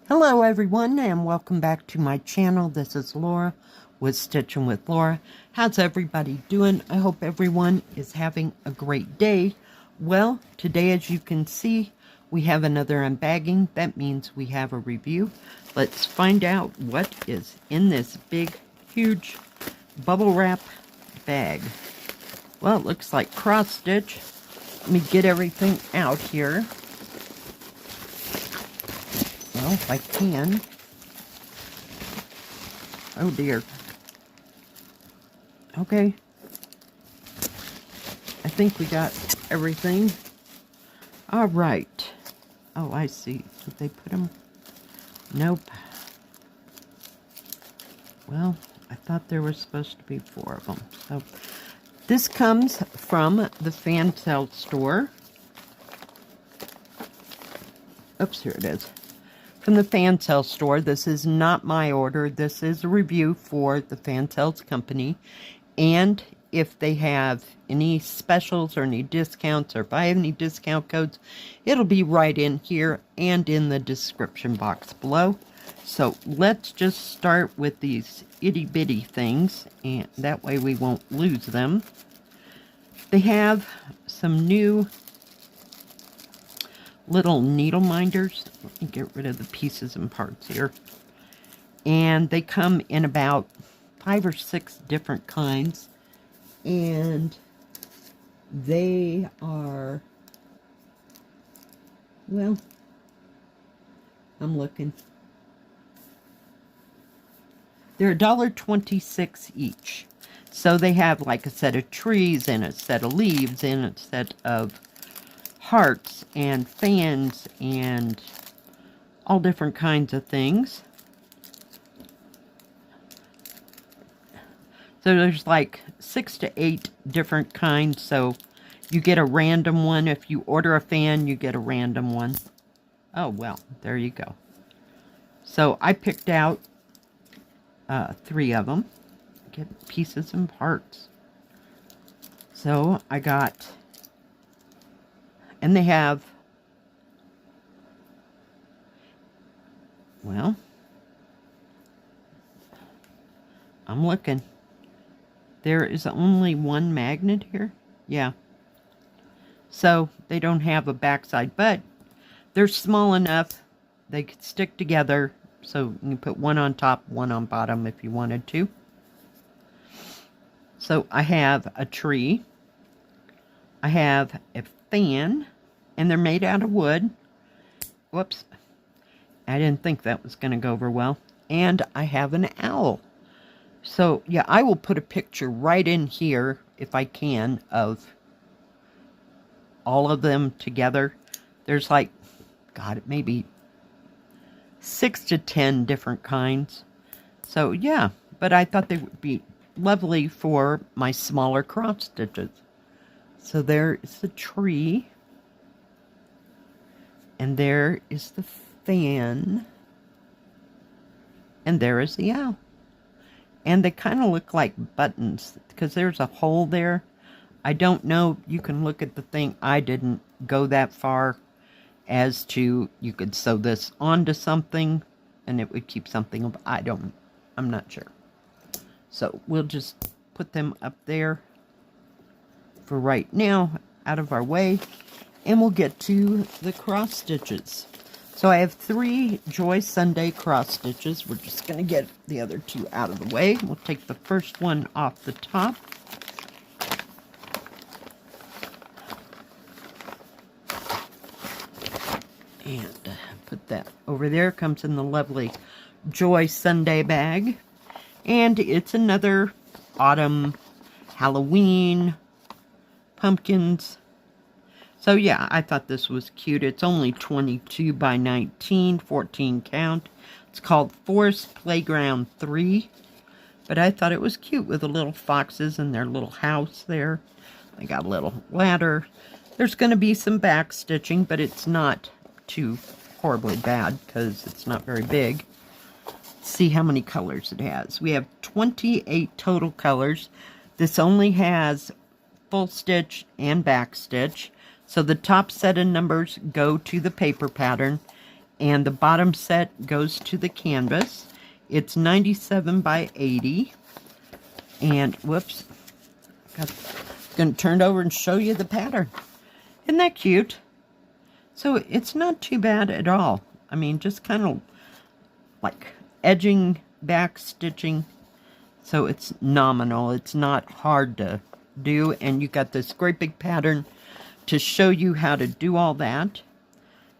Hello everyone, and welcome back to my channel. This is Laura with Stitching with Laura. How's everybody doing? I hope everyone is having a great day. Well, today, as you can see, we have another unbagging. That means we have a review. Let's find out what is in this big, huge bubble wrap bag. Well, it looks like cross stitch. Let me get everything out here. Well, if I can. Oh dear. Okay. I think we got everything. All right. Oh, I see. Did they put them? Nope. Well, I thought there were supposed to be 4 of them. So this comes from the Fansells store. Oops, here it is. From the Fansells store. This is not my order. This is a review for the Fansells company. And if they have any specials or any discounts, or if I have any discount codes, it'll be right in here and in the description box below. So let's just start with these itty bitty things, and that way we won't lose them. They have some new little needle minders. Let me get rid of the pieces and parts here. And they come in about 5 or 6 different kinds. And they are, well, I'm looking. They're $1.26 each. So they have like a set of trees and a set of leaves and a set of hearts and fans and all different kinds of things. So there's like 6 to 8 different kinds. So you get a random one. If you order a fan, you get a random one. Oh, well, there you go. So I picked out 3 of them. Get pieces and parts. So I got, and they have, well, I'm looking. There is only one magnet here. Yeah. So they don't have a backside, but they're small enough they could stick together. So you can put one on top, one on bottom if you wanted to. So I have a tree. I have a fan, and they're made out of wood. Whoops. I didn't think that was going to go over well. And I have an owl. So, yeah, I will put a picture right in here, if I can, of all of them together. There's like, God, maybe 6 to 10 different kinds. So, yeah, but I thought they would be lovely for my smaller cross stitches. So there is the tree. And there is the fan. And there is the owl. And they kind of look like buttons, because there's a hole there. I don't know. You can look at the thing. I didn't go that far as to, you could sew this onto something and it would keep something up. I'm not sure. So we'll just put them up there for right now, out of our way. And we'll get to the cross stitches. So I have 3 Joy Sunday cross stitches. We're just going to get the other 2 out of the way. We'll take the first one off the top. And put that over there. Comes in the lovely Joy Sunday bag. And it's another autumn, Halloween, pumpkins. So yeah, I thought this was cute. It's only 22 by 19, 14 count. It's called Forest Playground 3. But I thought it was cute with the little foxes and their little house there. They got a little ladder. There's going to be some back stitching, but it's not too horribly bad because it's not very big. Let's see how many colors it has. We have 28 total colors. This only has full stitch and back stitch. So the top set of numbers go to the paper pattern, And the bottom set goes to the canvas. It's 97 by 80. And, whoops, I'm going to turn it over and show you the pattern. Isn't that cute? So it's not too bad at all. I mean, just kind of like edging, back stitching. So it's nominal. It's not hard to do. And you got this great big pattern to show you how to do all that.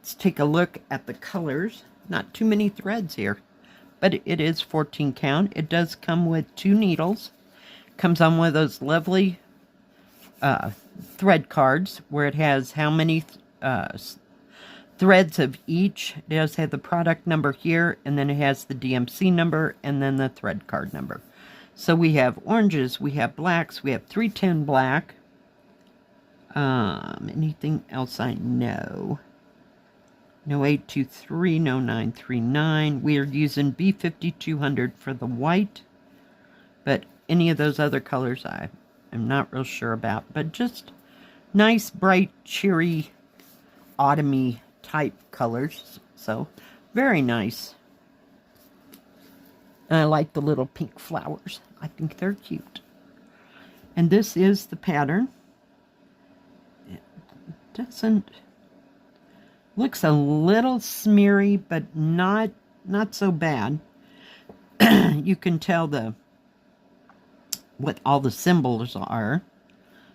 Let's take a look at the colors. Not too many threads here, but it is 14 count. It does come with 2 needles. Comes on one of those lovely thread cards where it has how many threads of each. It does have the product number here, and then it has the DMC number, and then the thread card number. So we have oranges, we have blacks, we have 310 black. Anything else I know? No 823, no 939. We are using B5200 for the white, but any of those other colors I am not real sure about. But just nice, bright, cheery, autumny type colors. So, very nice. And I like the little pink flowers. I think they're cute. And this is the pattern. It doesn't... Looks a little smeary, but not so bad. You can tell what all the symbols are.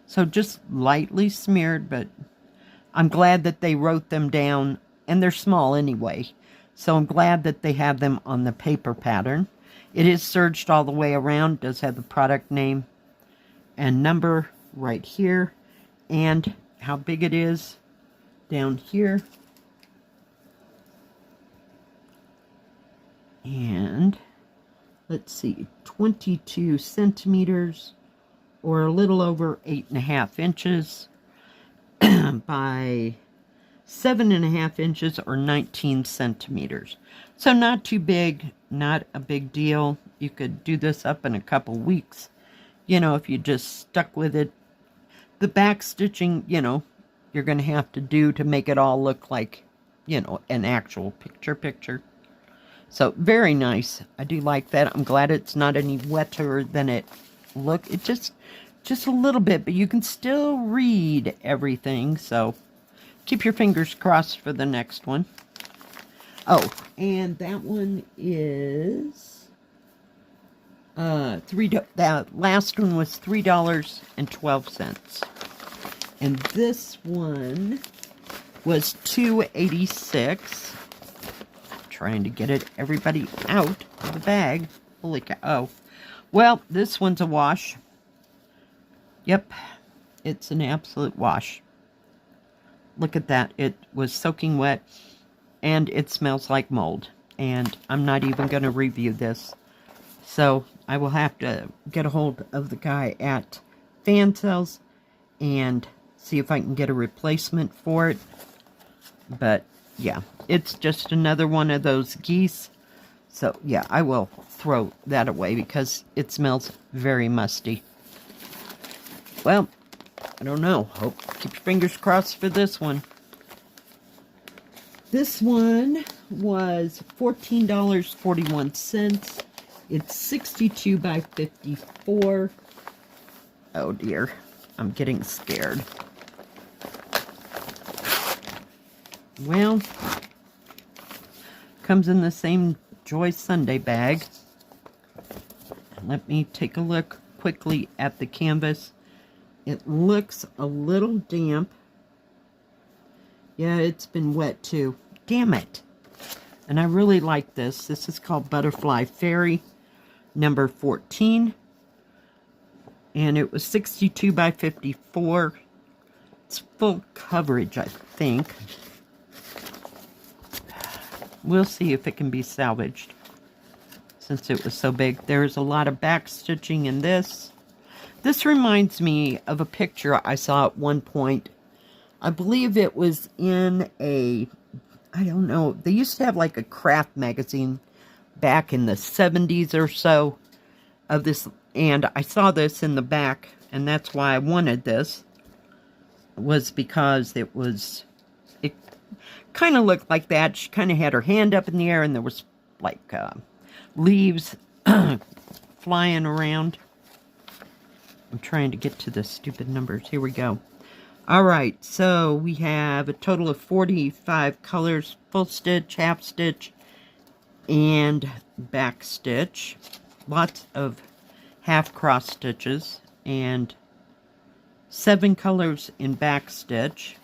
So just lightly smeared, but I'm glad that they wrote them down, and they're small anyway. So I'm glad that they have them on the paper pattern. It is serged all the way around. It does have the product name and number right here, and how big it is down here. And let's see, 22 centimeters, or a little over 8.5 inches by 7.5 inches, or 19 centimeters. So not too big, not a big deal. You could do this up in a couple weeks, you know, if you just stuck with it. The back stitching, you know, you're going to have to do to make it all look like, you know, an actual picture. So, very nice. I do like that. I'm glad it's not any wetter than it looked. It just a little bit, but you can still read everything. So, keep your fingers crossed for the next one. Oh, and that one is that last one was $3.12. And this one was $2.86. Trying to get everybody out of the bag. Holy cow. Oh. Well, this one's a wash. Yep. It's an absolute wash. Look at that. It was soaking wet, and it smells like mold. And I'm not even going to review this. So, I will have to get a hold of the guy at Fansells and see if I can get a replacement for it. But yeah, it's just another one of those Geese. So, yeah, I will throw that away because it smells very musty. Well, I don't know. Keep your fingers crossed for this one. This one was $14.41. It's 62 by 54. Oh, dear. I'm getting scared. Well, comes in the same Joy Sunday bag. Let me take a look quickly at the canvas. It looks a little damp. Yeah, it's been wet too. Damn it. And I really like this. This is called Butterfly Fairy, number 14. And it was 62 by 54. It's full coverage, I think. We'll see if it can be salvaged, since it was so big. There's a lot of back stitching in this. This reminds me of a picture I saw at one point. I believe it was in a, I don't know, they used to have like a craft magazine back in the 70s or so of this, and I saw this in the back, and that's why I wanted this, was because it kind of looked like that. She kind of had her hand up in the air and there was like leaves flying around. I'm trying to get to the stupid numbers. Here we go. All right, so we have a total of 45 colors, full stitch, half stitch, and back stitch. Lots of half cross stitches, and 7 colors in back stitch.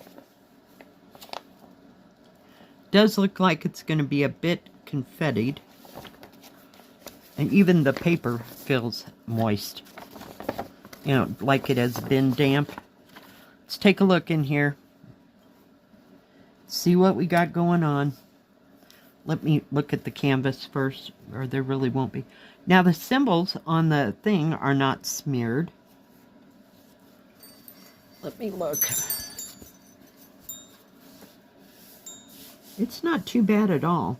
Does look like it's going to be a bit confettied, and even the paper feels moist. You know, like it has been damp. Let's take a look in here. See what we got going on. Let me look at the canvas first, or there really won't be. Now the symbols on the thing are not smeared. Let me look. It's not too bad at all.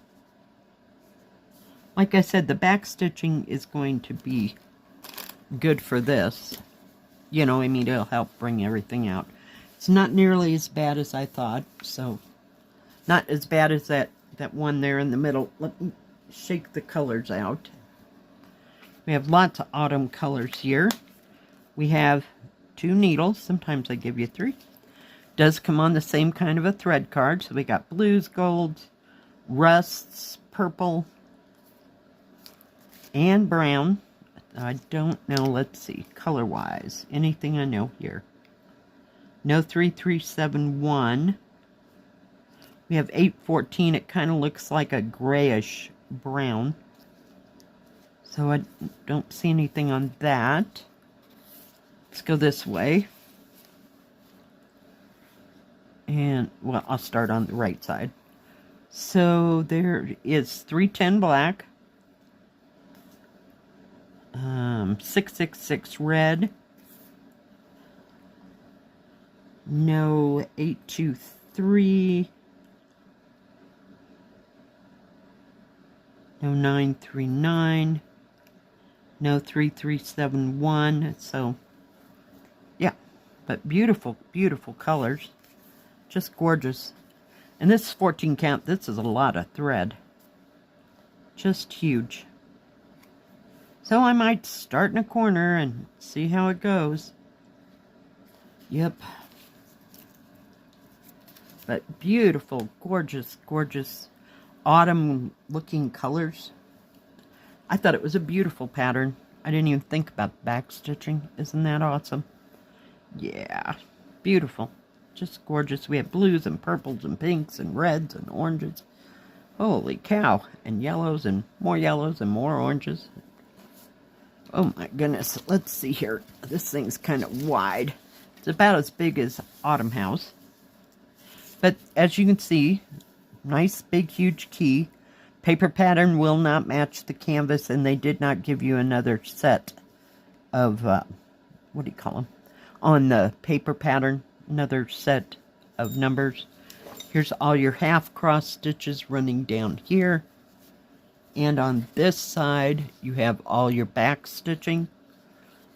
Like I said, the back stitching is going to be good for this. You know, I mean, it'll help bring everything out. It's not nearly as bad as I thought, so not as bad as that one there in the middle. Let me shake the colors out. We have lots of autumn colors here. We have 2 needles. Sometimes I give you 3. Does come on the same kind of a thread card. So we got blues, golds, rusts, purple, and brown. I don't know, let's see, color-wise, anything I know here. No 3371. We have 814. It kind of looks like a grayish brown. So I don't see anything on that. Let's go this way. And, well, I'll start on the right side. So there is 310 black. 666 red. No 823. No 939. No 3371. So, yeah. But beautiful, beautiful colors. Just gorgeous. And this is 14 count. This is a lot of thread. Just huge. So I might start in a corner and see how it goes. Yep. But beautiful, gorgeous, gorgeous autumn looking colors. I thought it was a beautiful pattern. I didn't even think about back stitching. Isn't that awesome? Yeah. Beautiful. Just gorgeous. We have blues and purples and pinks and reds and oranges. Holy cow. And yellows and more oranges. Oh my goodness. Let's see here. This thing's kind of wide. It's about as big as Autumn House. But as you can see, nice big huge key. Paper pattern will not match the canvas, and they did not give you another set of, what do you call them? On the paper pattern, another set of numbers. Here's all your half cross stitches running down here. And on this side, you have all your back stitching.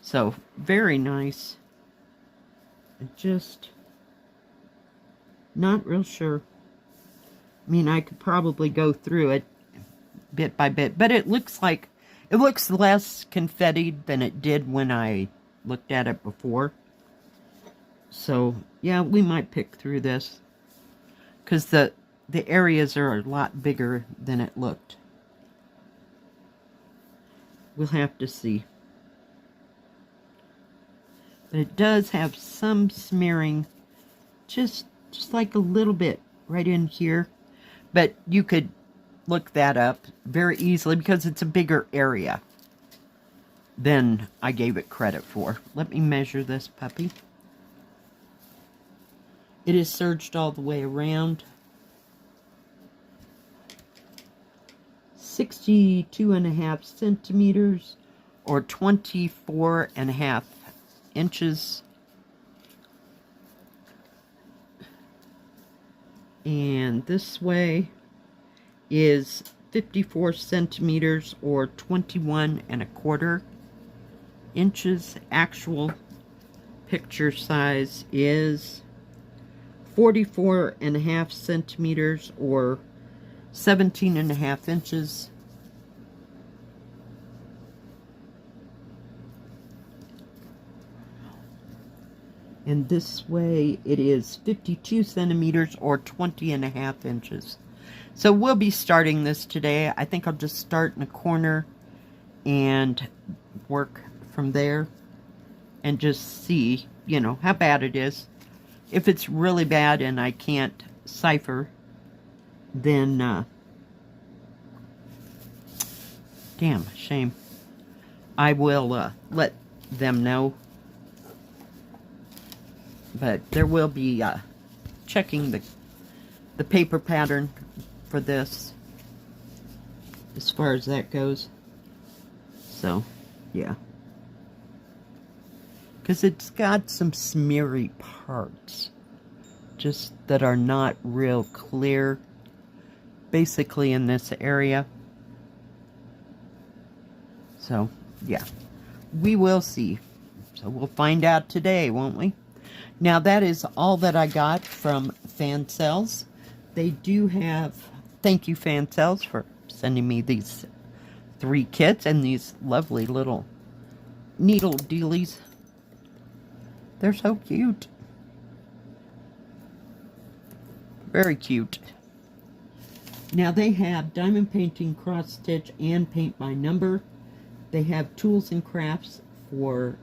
So, very nice. Just not real sure. I mean, I could probably go through it bit by bit, but it looks less confettied than it did when I looked at it before. So, yeah, we might pick through this, because the areas are a lot bigger than it looked. We'll have to see. But it does have some smearing, just like a little bit right in here. But you could look that up very easily because it's a bigger area than I gave it credit for. Let me measure this puppy. It is serged all the way around. 62.5 centimeters or 24.5 inches. And this way is 54 centimeters or 21.25 inches. Actual picture size is 44.5 centimeters or 17.5 inches. And this way it is 52 centimeters or 20.5 inches. So we'll be starting this today. I think I'll just start in a corner and work from there and just see, you know, how bad it is. If it's really bad and I can't cipher, then, damn, shame. I will let them know. But there will be checking the paper pattern for this as far as that goes. So, yeah. Because it's got some smeary parts just that are not real clear, basically in this area. So, yeah. We will see. So we'll find out today, won't we? Now that is all that I got from Fansells. They do have, thank you Fansells for sending me these 3 kits and these lovely little needle dealies. They're so cute. Very cute. Now they have diamond painting, cross stitch, and paint by number. They have tools and crafts for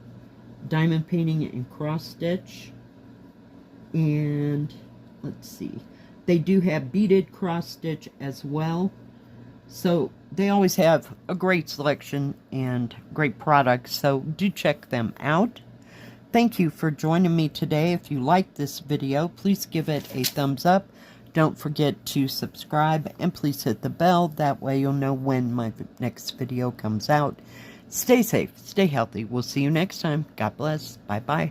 diamond painting and cross stitch. And let's see, they do have beaded cross stitch as well. So they always have a great selection and great products, so do check them out. Thank you for joining me today. If you liked this video, please give it a thumbs up. Don't forget to subscribe and please hit the bell. That way you'll know when my next video comes out. Stay safe, stay healthy. We'll see you next time. God bless. Bye-bye.